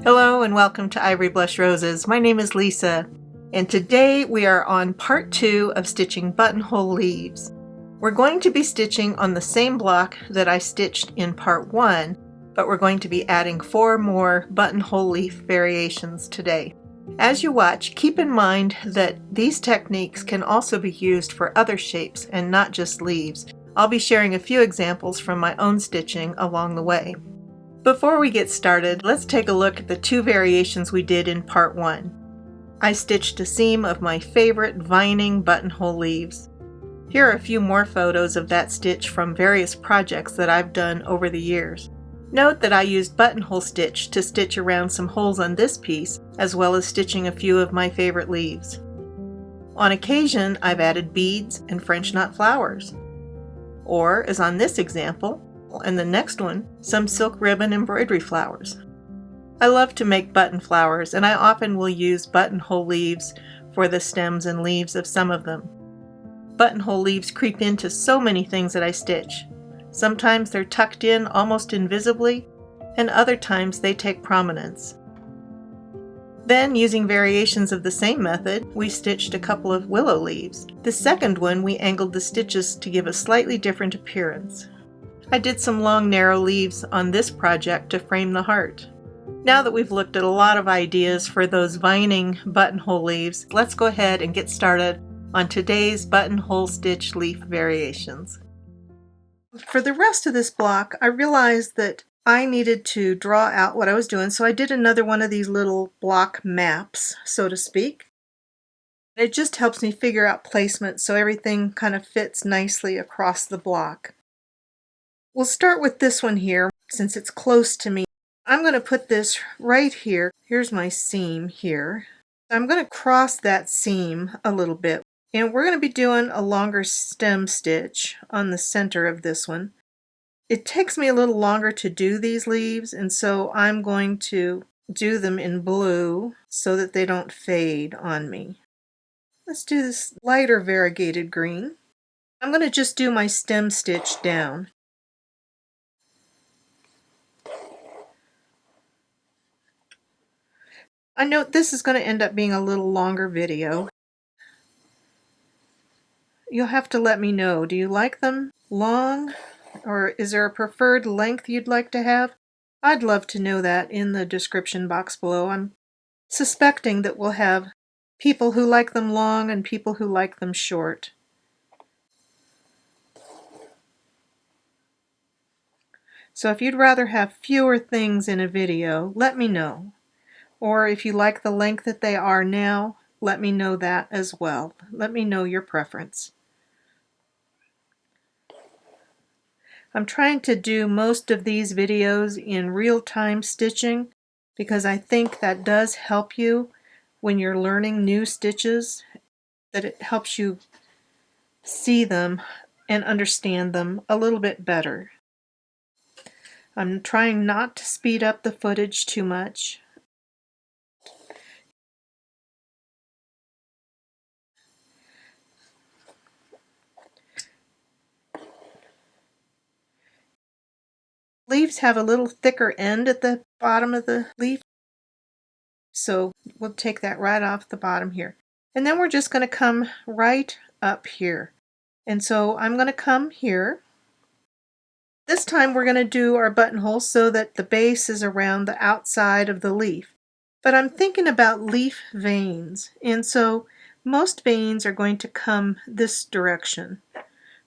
Hello and welcome to Ivory Blush Roses. My name is Lisa, and today we are on part 2 of stitching buttonhole leaves. We're going to be stitching on the same block that I stitched in part 1, but we're going to be adding 4 more buttonhole leaf variations today. As you watch, keep in mind that these techniques can also be used for other shapes and not just leaves. I'll be sharing a few examples from my own stitching along the way. Before we get started, let's take a look at the 2 variations we did in part 1. I stitched a seam of my favorite vining buttonhole leaves. Here are a few more photos of that stitch from various projects that I've done over the years. Note that I used buttonhole stitch to stitch around some holes on this piece, as well as stitching a few of my favorite leaves. On occasion, I've added beads and French knot flowers. Or, as on this example, and the next one, some silk ribbon embroidery flowers. I love to make button flowers, and I often will use buttonhole leaves for the stems and leaves of some of them. Buttonhole leaves creep into so many things that I stitch. Sometimes they're tucked in almost invisibly, and other times they take prominence. Then, using variations of the same method, we stitched a couple of willow leaves. The second one we angled the stitches to give a slightly different appearance. I did some long narrow leaves on this project to frame the heart. Now that we've looked at a lot of ideas for those vining buttonhole leaves, let's go ahead and get started on today's buttonhole stitch leaf variations. For the rest of this block, I realized that I needed to draw out what I was doing, so I did another one of these little block maps, so to speak. It just helps me figure out placement so everything kind of fits nicely across the block. We'll start with this one here, since it's close to me. I'm going to put this right here. Here's my seam here. I'm going to cross that seam a little bit, and we're going to be doing a longer stem stitch on the center of this one. It takes me a little longer to do these leaves, and so I'm going to do them in blue so that they don't fade on me. Let's do this lighter variegated green. I'm going to just do my stem stitch down. I note this is going to end up being a little longer video. You'll have to let me know. Do you like them long, or is there a preferred length you'd like to have? I'd love to know that in the description box below. I'm suspecting that we'll have people who like them long and people who like them short. So if you'd rather have fewer things in a video, let me know. Or if you like the length that they are now, let me know that as well. Let me know your preference. I'm trying to do most of these videos in real-time stitching because I think that does help you when you're learning new stitches, that it helps you see them and understand them a little bit better. I'm trying not to speed up the footage too much. Leaves have a little thicker end at the bottom of the leaf, so we'll take that right off the bottom here. And then we're just going to come right up here. And so I'm going to come here. This time we're going to do our buttonhole so that the base is around the outside of the leaf. But I'm thinking about leaf veins, and so most veins are going to come this direction.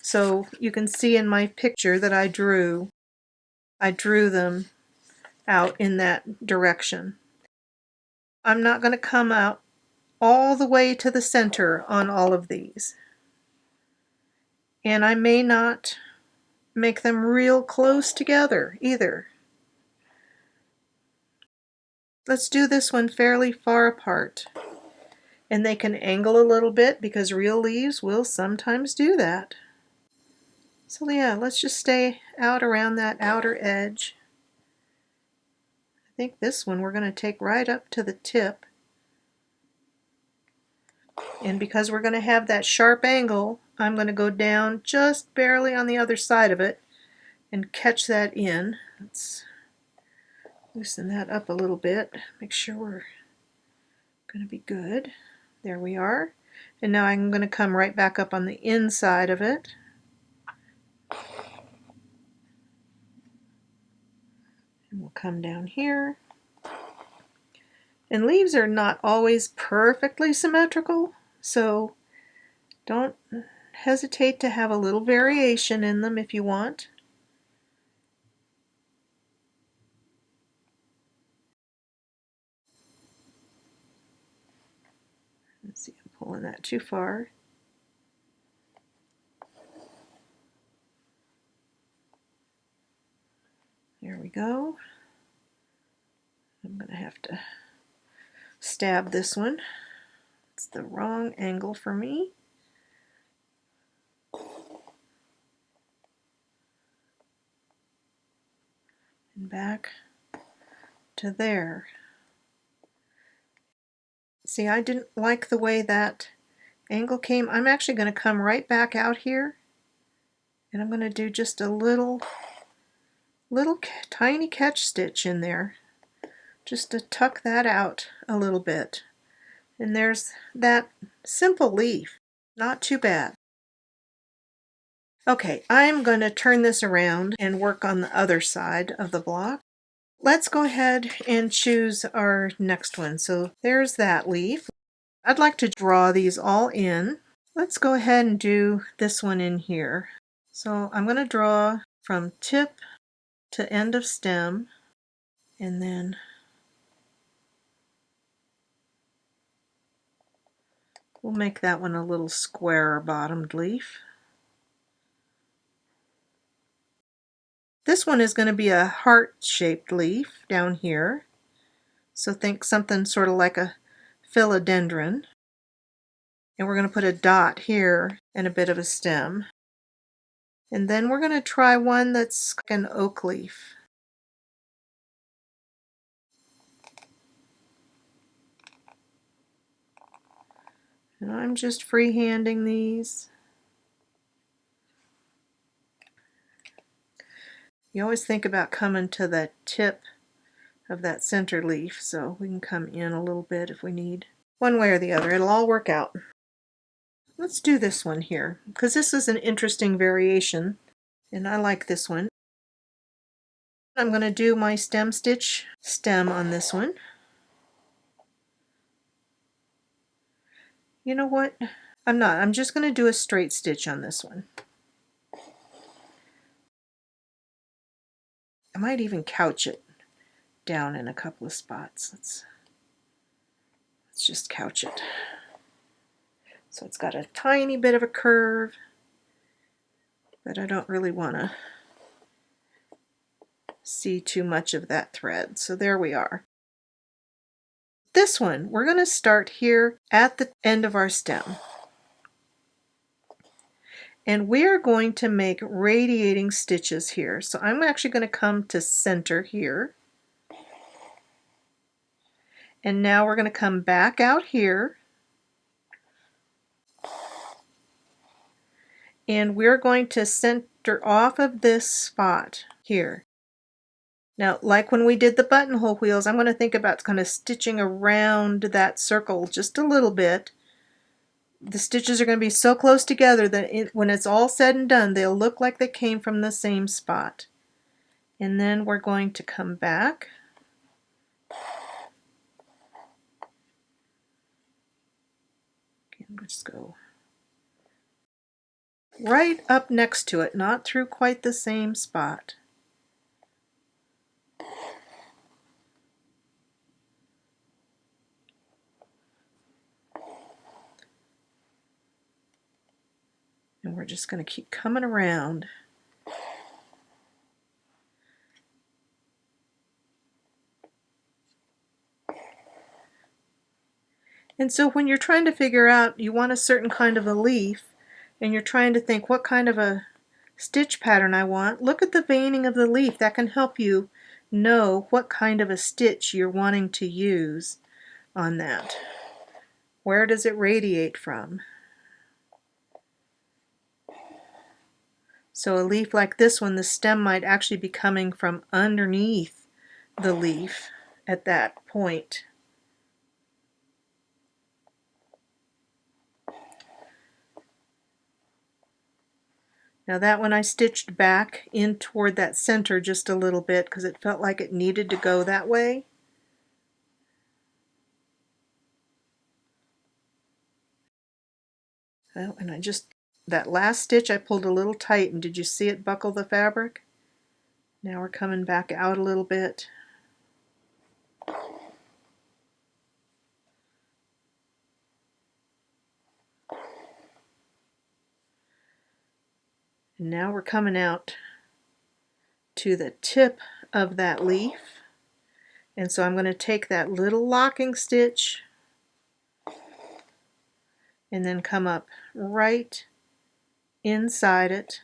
So you can see in my picture that I drew them out in that direction. I'm not going to come out all the way to the center on all of these. And I may not make them real close together either. Let's do this one fairly far apart. And they can angle a little bit because real leaves will sometimes do that. So yeah, let's just stay out around that outer edge. I think this one we're going to take right up to the tip. And because we're going to have that sharp angle, I'm going to go down just barely on the other side of it and catch that in. Let's Loosen that up a little bit, make sure we're going to be good. There we are. And now I'm going to come right back up on the inside of it. And we'll come down here. And leaves are not always perfectly symmetrical, so don't hesitate to have a little variation in them if you want. Let's see, I'm pulling that too far. There we go. I'm going to have to stab this one. It's the wrong angle for me. And back to there. See, I didn't like the way that angle came. I'm actually going to come right back out here, and I'm going to do just a little tiny catch stitch in there, just to tuck that out a little bit. And there's that simple leaf. Not too bad. Okay, I'm going to turn this around and work on the other side of the block. Let's go ahead and choose our next one. So there's that leaf. I'd like to draw these all in. Let's go ahead and do this one in here. So I'm going to draw from tip to end of stem, and then we'll make that one a little square bottomed leaf. This one is going to be a heart-shaped leaf down here. So think something sort of like a philodendron. And we're going to put a dot here and a bit of a stem. And then we're going to try one that's like an oak leaf. And I'm just freehanding these. You always think about coming to the tip of that center leaf, so we can come in a little bit if we need. One way or the other, it'll all work out. Let's do this one here, because this is an interesting variation, and I like this one. I'm going to do my stem stitch stem on this one. You know what? I'm just going to do a straight stitch on this one. I might even couch it down in a couple of spots. Let's just couch it. So it's got a tiny bit of a curve, but I don't really want to see too much of that thread. So there we are. This one, we're going to start here at the end of our stem. And we're going to make radiating stitches here. So I'm actually going to come to center here. And now we're going to come back out here. And we're going to center off of this spot here. Now, like when we did the buttonhole wheels, I'm going to think about kind of stitching around that circle just a little bit. The stitches are going to be so close together that when it's all said and done, they'll look like they came from the same spot. And then we're going to come back. Okay, let's go right up next to it, not through quite the same spot. And we're just going to keep coming around. And so when you're trying to figure out, you want a certain kind of a leaf, and you're trying to think what kind of a stitch pattern I want, look at the veining of the leaf. That can help you know what kind of a stitch you're wanting to use on that. Where does it radiate from? So a leaf like this one, the stem might actually be coming from underneath the leaf at that point. Now that one I stitched back in toward that center just a little bit because it felt like it needed to go that way. Well, and that last stitch I pulled a little tight, and did you see it buckle the fabric? Now we're coming back out a little bit. And now we're coming out to the tip of that leaf. And so I'm going to take that little locking stitch and then come up right inside it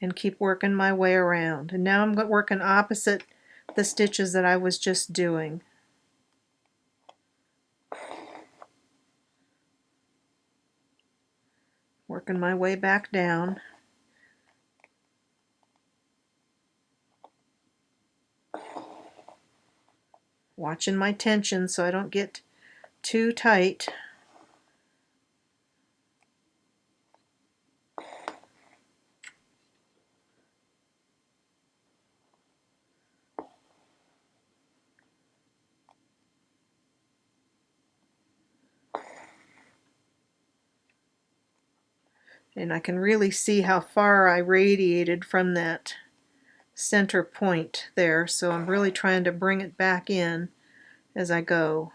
and keep working my way around. And now I'm working opposite the stitches that I was just doing. Working my way back down. Watching my tension so I don't get too tight. And I can really see how far I radiated from that center point there, so I'm really trying to bring it back in as I go.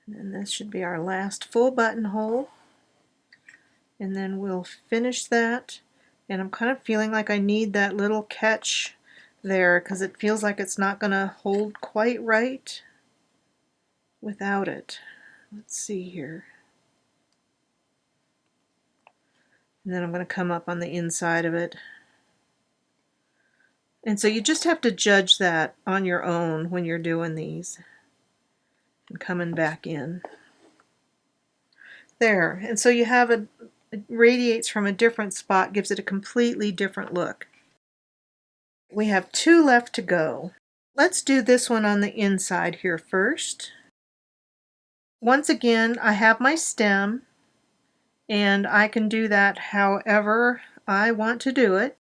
And this should be our last full buttonhole. And then we'll finish that. And I'm kind of feeling like I need that little catch there because it feels like it's not going to hold quite right without it. Let's see here. And then I'm going to come up on the inside of it. And so you just have to judge that on your own when you're doing these. And coming back in. There. And so you have it radiates from a different spot, gives it a completely different look. We have 2 left to go. Let's do this one on the inside here first. Once again, I have my stem, and I can do that however I want to do it.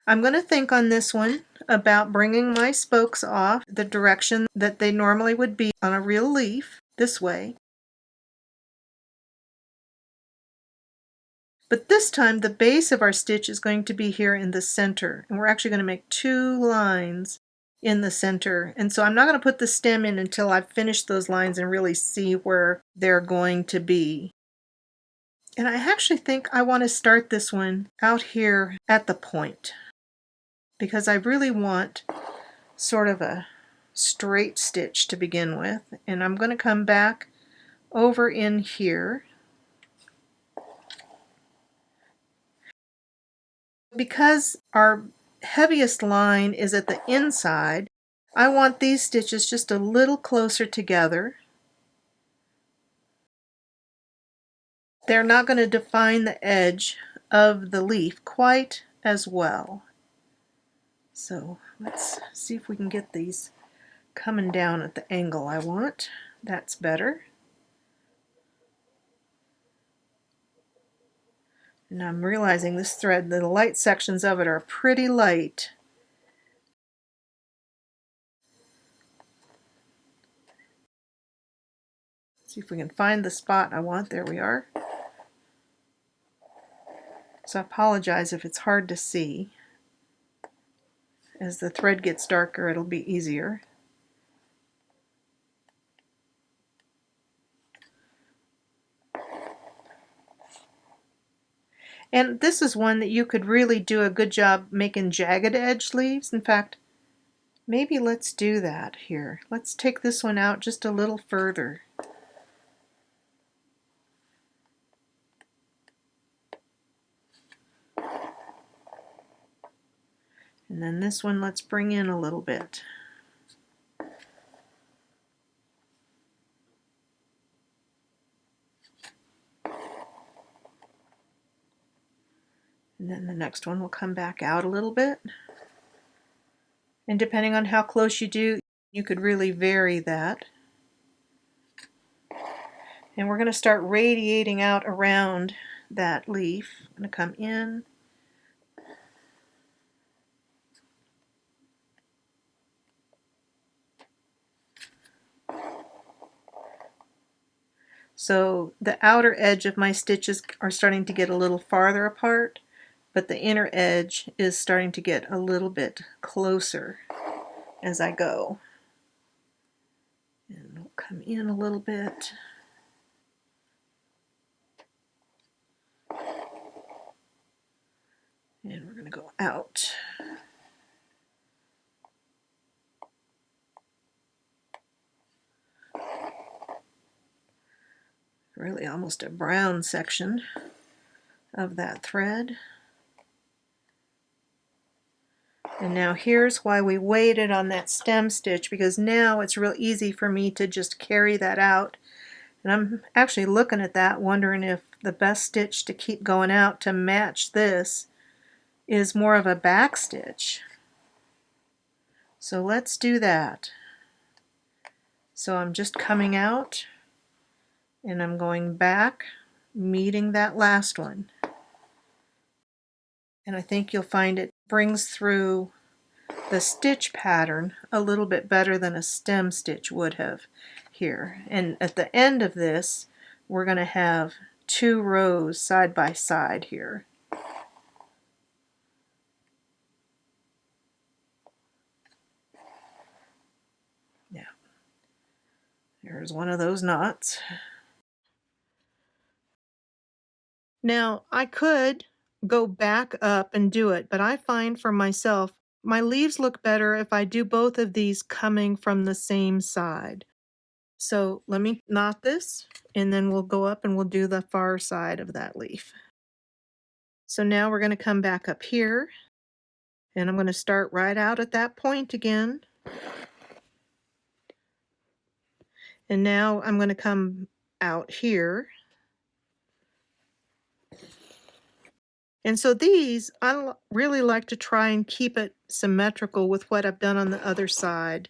I'm going to think on this one about bringing my spokes off the direction that they normally would be on a real leaf, this way. But this time the base of our stitch is going to be here in the center, and we're actually going to make 2 lines in the center. And so I'm not going to put the stem in until I've finished those lines and really see where they're going to be. And I actually think I want to start this one out here at the point, because I really want sort of a straight stitch to begin with. And I'm going to come back over in here. Because our heaviest line is at the inside, I want these stitches just a little closer together. They're not going to define the edge of the leaf quite as well. So let's see if we can get these coming down at the angle I want. That's better. And I'm realizing this thread, the light sections of it are pretty light. See if we can find the spot I want. There we are. So I apologize if it's hard to see. As the thread gets darker, it'll be easier. And this is one that you could really do a good job making jagged edge sleeves. In fact, maybe let's do that here. Let's take this one out just a little further. And then this one, let's bring in a little bit. And then the next one will come back out a little bit. And depending on how close you do, you could really vary that. And we're going to start radiating out around that leaf. I'm going to come in. So the outer edge of my stitches are starting to get a little farther apart, but the inner edge is starting to get a little bit closer as I go. And we'll come in a little bit. And we're going to go out. Really almost a brown section of that thread. And now here's why we waited on that stem stitch, because now it's real easy for me to just carry that out. And I'm actually looking at that, wondering if the best stitch to keep going out to match this is more of a back stitch. So let's do that. So I'm just coming out and I'm going back, meeting that last one. And I think you'll find it brings through the stitch pattern a little bit better than a stem stitch would have here. And at the end of this, we're going to have 2 rows side by side here. Now, there's one of those knots. Now, I could go back up and do it, but I find for myself, my leaves look better if I do both of these coming from the same side. So let me knot this, and then we'll go up and we'll do the far side of that leaf. So now we're going to come back up here, and I'm going to start right out at that point again. And now I'm going to come out here. And so these, I really like to try and keep it symmetrical with what I've done on the other side.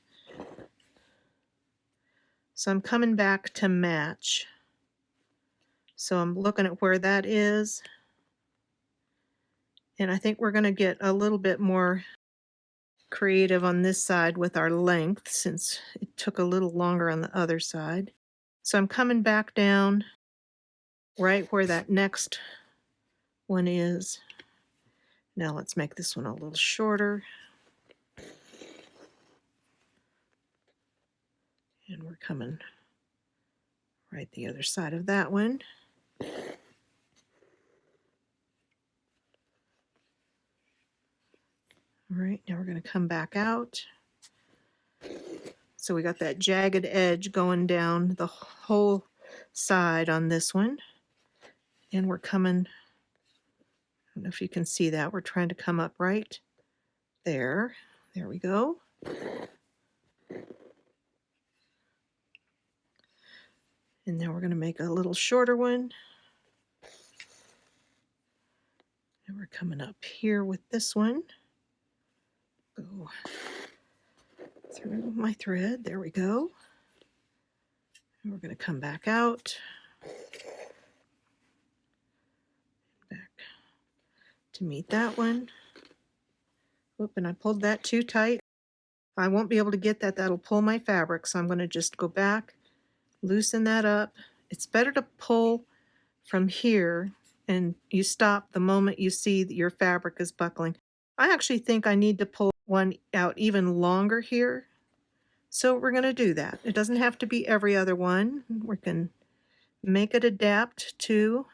So I'm coming back to match. So I'm looking at where that is. And I think we're going to get a little bit more creative on this side with our length, since it took a little longer on the other side. So I'm coming back down right where that next one is. Now let's make this one a little shorter. And we're coming right the other side of that one. All right, now we're going to come back out. So we got that jagged edge going down the whole side on this one. And we're coming, I don't know if you can see that, we're trying to come up right there. There we go. And now we're going to make a little shorter one. And we're coming up here with this one. Go through my thread. There we go. And we're going to come back out. Back to meet that one. Oop, and I pulled that too tight. I won't be able to get that. That'll pull my fabric. So I'm going to just go back, loosen that up. It's better to pull from here, and you stop the moment you see that your fabric is buckling. I actually think I need to pull one out even longer here. So we're going to do that. It doesn't have to be every other one. We can make it adapt to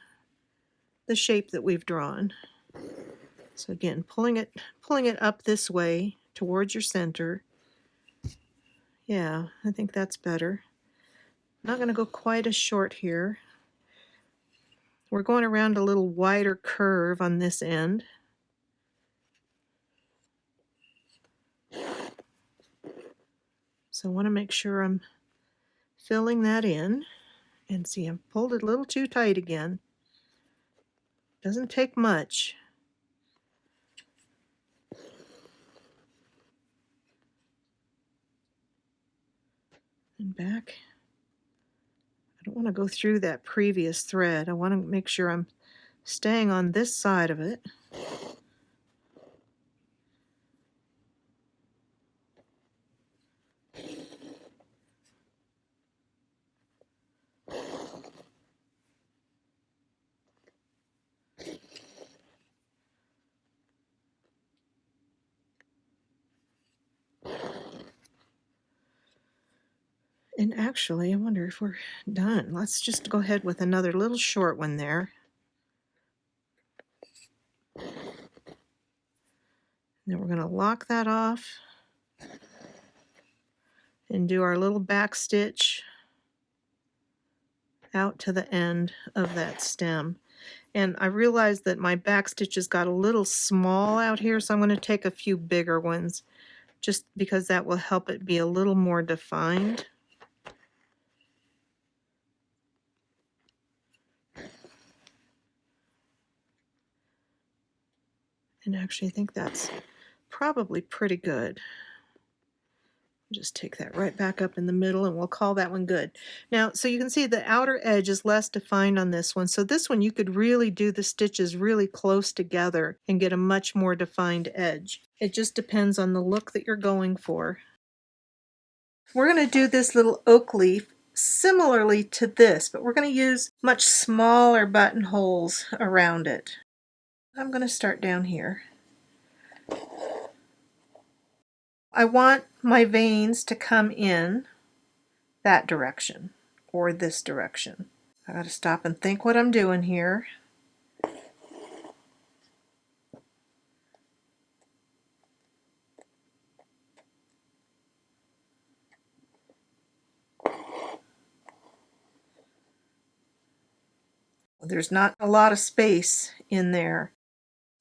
the shape that we've drawn. So again, pulling it up this way towards your center. Yeah, I think that's better. I'm not going to go quite as short here. We're going around a little wider curve on this end. So I want to make sure I'm filling that in. And see, I've pulled it a little too tight again. Doesn't take much. And back. I don't want to go through that previous thread. I want to make sure I'm staying on this side of it. And actually, I wonder if we're done. Let's just go ahead with another little short one there. And then we're going to lock that off and do our little back stitch out to the end of that stem. And I realized that my back stitches got a little small out here, so I'm going to take a few bigger ones just because that will help it be a little more defined. And actually, I think that's probably pretty good. Just take that right back up in the middle and we'll call that one good. Now, so you can see the outer edge is less defined on this one. So this one you could really do the stitches really close together and get a much more defined edge. It just depends on the look that you're going for. We're going to do this little oak leaf similarly to this, but we're going to use much smaller buttonholes around it. I'm going to start down here. I want my veins to come in that direction or this direction. I got to stop and think what I'm doing here. There's not a lot of space in there.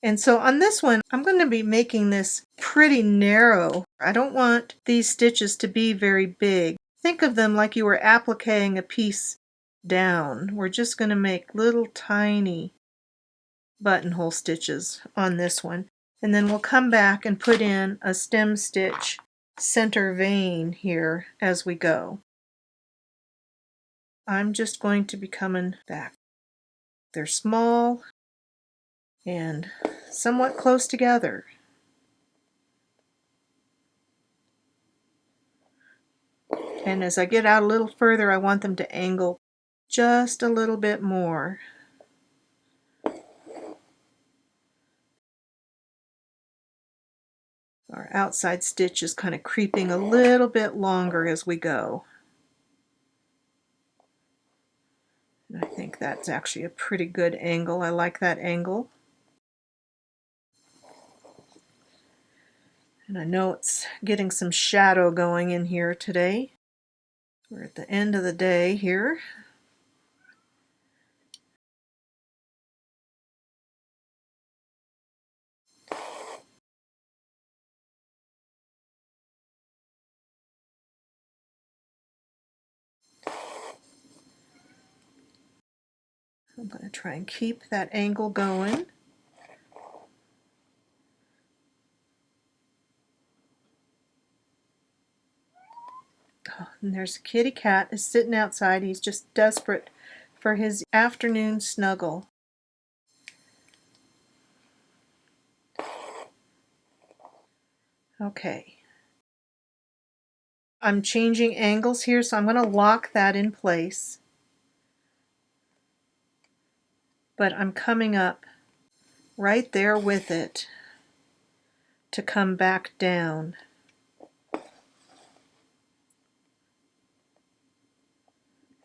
And so on this one, I'm going to be making this pretty narrow. I don't want these stitches to be very big. Think of them like you were appliquing a piece down. We're just going to make little tiny buttonhole stitches on this one. And then we'll come back and put in a stem stitch center vein here as we go. I'm just going to be coming back. They're small and somewhat close together. And as I get out a little further, I want them to angle just a little bit more. Our outside stitch is kind of creeping a little bit longer as we go. And I think that's actually a pretty good angle. I like that angle. And I know it's getting some shadow going in here today. We're at the end of the day here. I'm going to try and keep that angle going. Oh, and there's a kitty cat is sitting outside. He's just desperate for his afternoon snuggle. Okay. I'm changing angles here, so I'm going to lock that in place. But I'm coming up right there with it to come back down.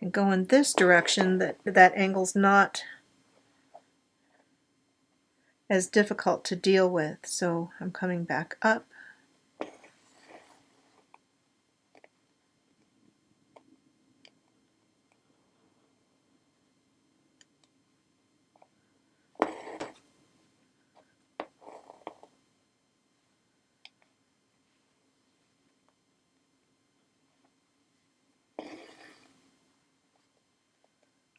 And go in this direction, that angle's not as difficult to deal with. So I'm coming back up.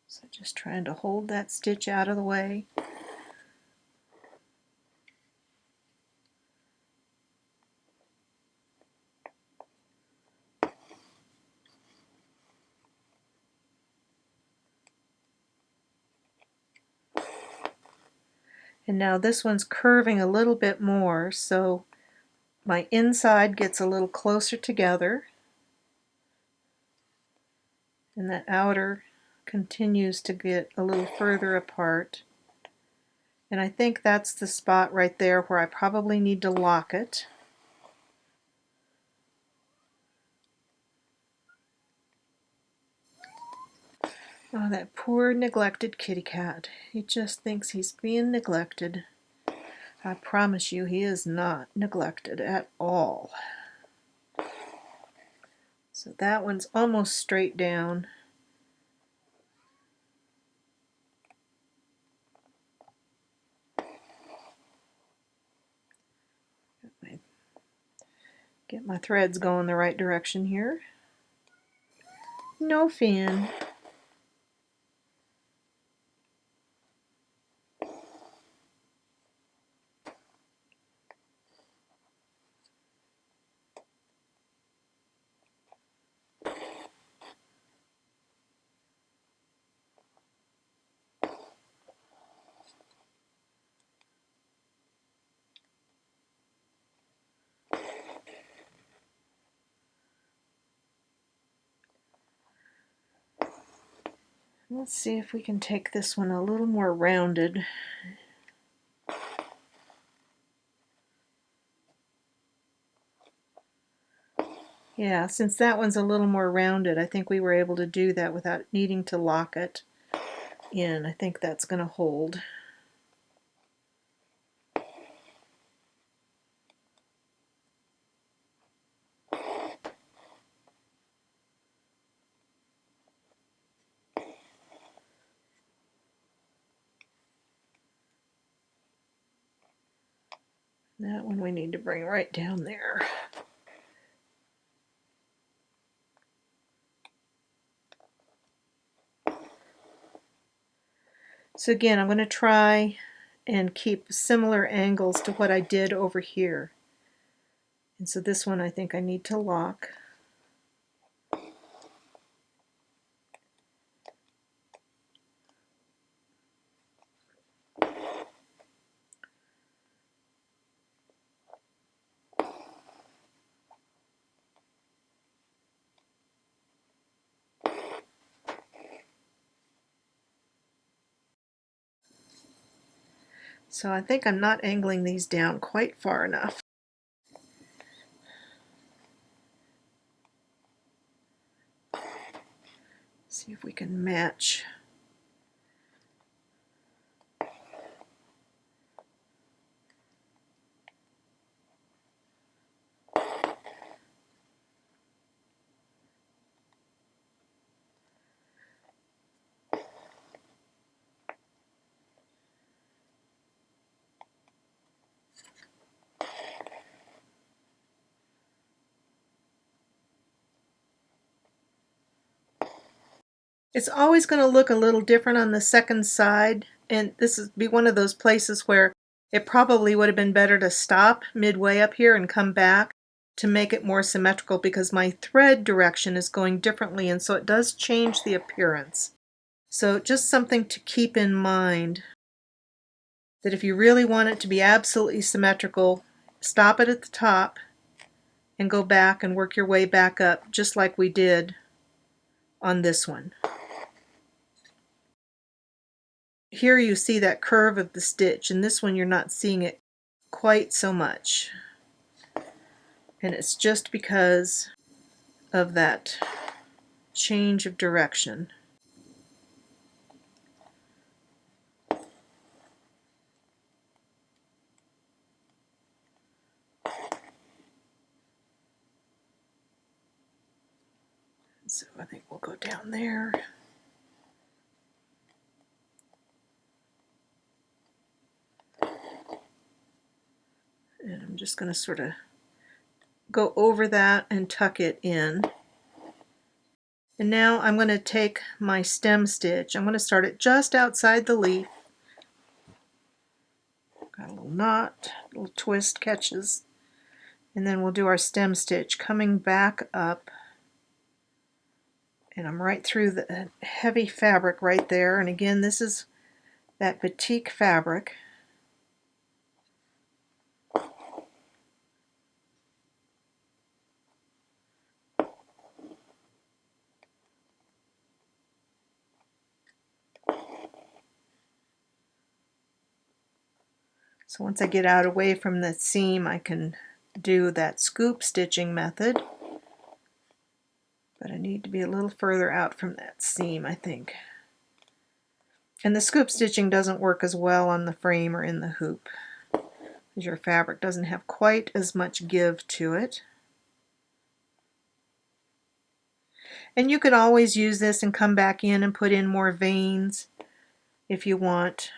So just trying to hold that stitch out of the way. And now this one's curving a little bit more, so my inside gets a little closer together, and that outer continues to get a little further apart. And I think that's the spot right there where I probably need to lock it. Oh, that poor neglected kitty cat. He just thinks he's being neglected. I promise you he is not neglected at all. So that one's almost straight down. Get my threads going the right direction here. No fin. Let's see if we can take this one a little more rounded. Yeah, since that one's a little more rounded, I think we were able to do that without needing to lock it in. I think that's going to hold. That one we need to bring right down there. So again, I'm going to try and keep similar angles to what I did over here. And so this one I think I need to lock. So I think I'm not angling these down quite far enough. See if we can match. It's always going to look a little different on the second side, and this would be one of those places where it probably would have been better to stop midway up here and come back to make it more symmetrical, because my thread direction is going differently, and so it does change the appearance. So just something to keep in mind, that if you really want it to be absolutely symmetrical, stop it at the top and go back and work your way back up, just like we did on this one. Here you see that curve of the stitch, and this one you're not seeing it quite so much. And it's just because of that change of direction. So I think we'll go down there. And I'm just going to sort of go over that and tuck it in. And now I'm going to take my stem stitch. I'm going to start it just outside the leaf. Got a little knot, little twist catches. And then we'll do our stem stitch coming back up. And I'm right through the heavy fabric right there. And again, this is that batik fabric. So once I get out away from the seam, I can do that scoop stitching method. But I need to be a little further out from that seam, I think. And the scoop stitching doesn't work as well on the frame or in the hoop, because your fabric doesn't have quite as much give to it. And you could always use this and come back in and put in more veins if you want.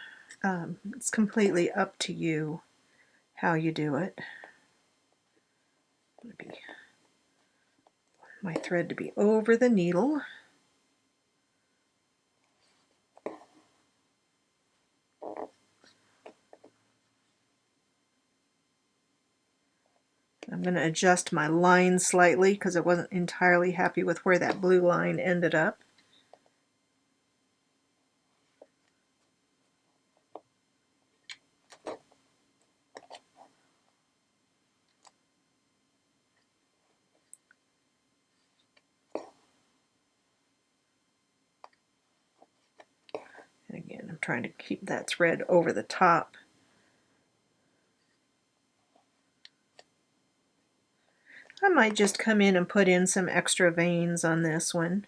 It's completely up to you how you do it. My thread to be over the needle. I'm going to adjust my line slightly because I wasn't entirely happy with where that blue line ended up. And again, I'm trying to keep that thread over the top. I might just come in and put in some extra veins on this one.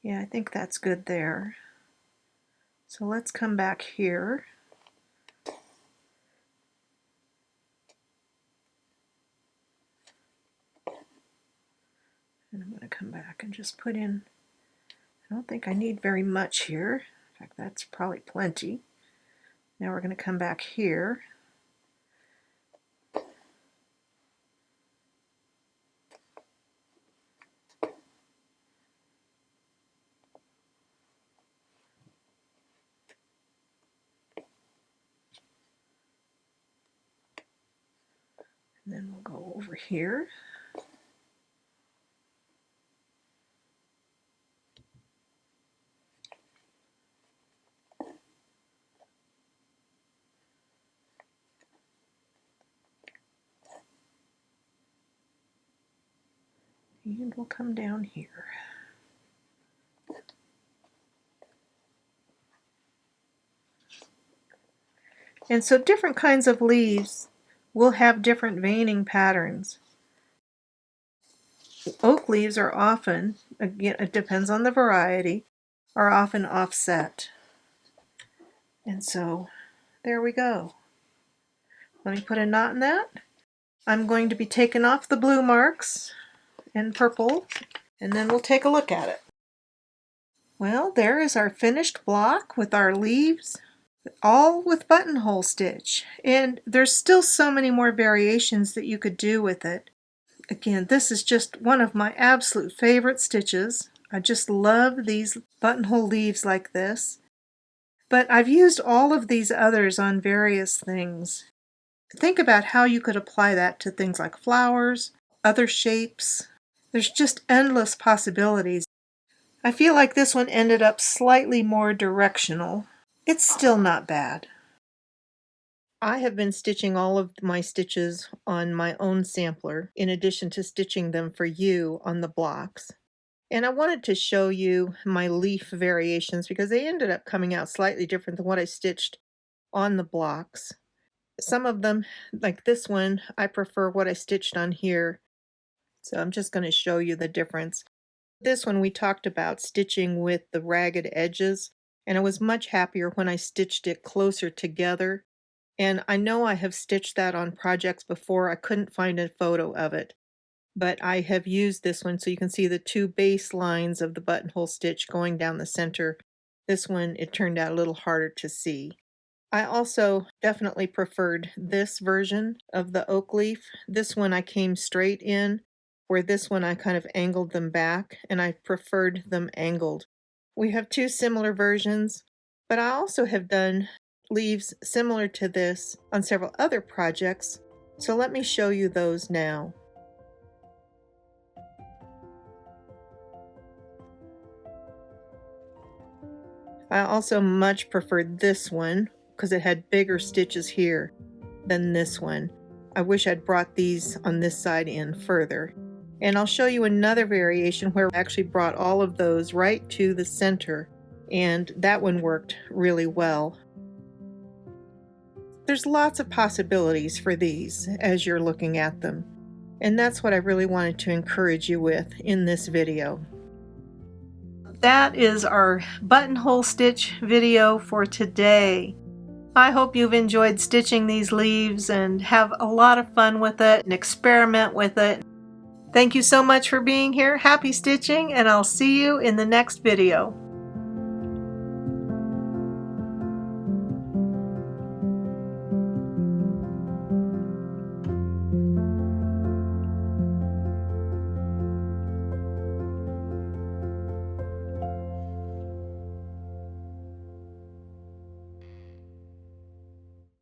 Yeah, I think that's good there. So let's come back here. And I'm going to come back and just put in, I don't think I need very much here. In fact, that's probably plenty. Now we're going to come back here. And then we'll go over here. And we'll come down here. And so different kinds of leaves will have different veining patterns. Oak leaves are often, again, it depends on the variety, are often offset. And so there we go. Let me put a knot in that. I'm going to be taking off the blue marks and purple, and then we'll take a look at it. Well, there is our finished block with our leaves, all with buttonhole stitch. And there's still so many more variations that you could do with it. Again, this is just one of my absolute favorite stitches. I just love these buttonhole leaves like this. But I've used all of these others on various things. Think about how you could apply that to things like flowers, other shapes. There's just endless possibilities. I feel like this one ended up slightly more directional. It's still not bad. I have been stitching all of my stitches on my own sampler, in addition to stitching them for you on the blocks. And I wanted to show you my leaf variations because they ended up coming out slightly different than what I stitched on the blocks. Some of them, like this one, I prefer what I stitched on here. So I'm just going to show you the difference. This one we talked about stitching with the ragged edges, and I was much happier when I stitched it closer together. And I know I have stitched that on projects before. I couldn't find a photo of it, but I have used this one so you can see the two base lines of the buttonhole stitch going down the center. This one, it turned out a little harder to see. I also definitely preferred this version of the oak leaf. This one I came straight in, where this one I kind of angled them back, and I preferred them angled. We have two similar versions, but I also have done leaves similar to this on several other projects, so let me show you those now. I also much preferred this one because it had bigger stitches here than this one. I wish I'd brought these on this side in further. And I'll show you another variation where I actually brought all of those right to the center, and that one worked really well. There's lots of possibilities for these as you're looking at them, and that's what I really wanted to encourage you with in this video. That is our buttonhole stitch video for today. I hope you've enjoyed stitching these leaves and have a lot of fun with it and experiment with it. Thank you so much for being here. Happy stitching, and I'll see you in the next video.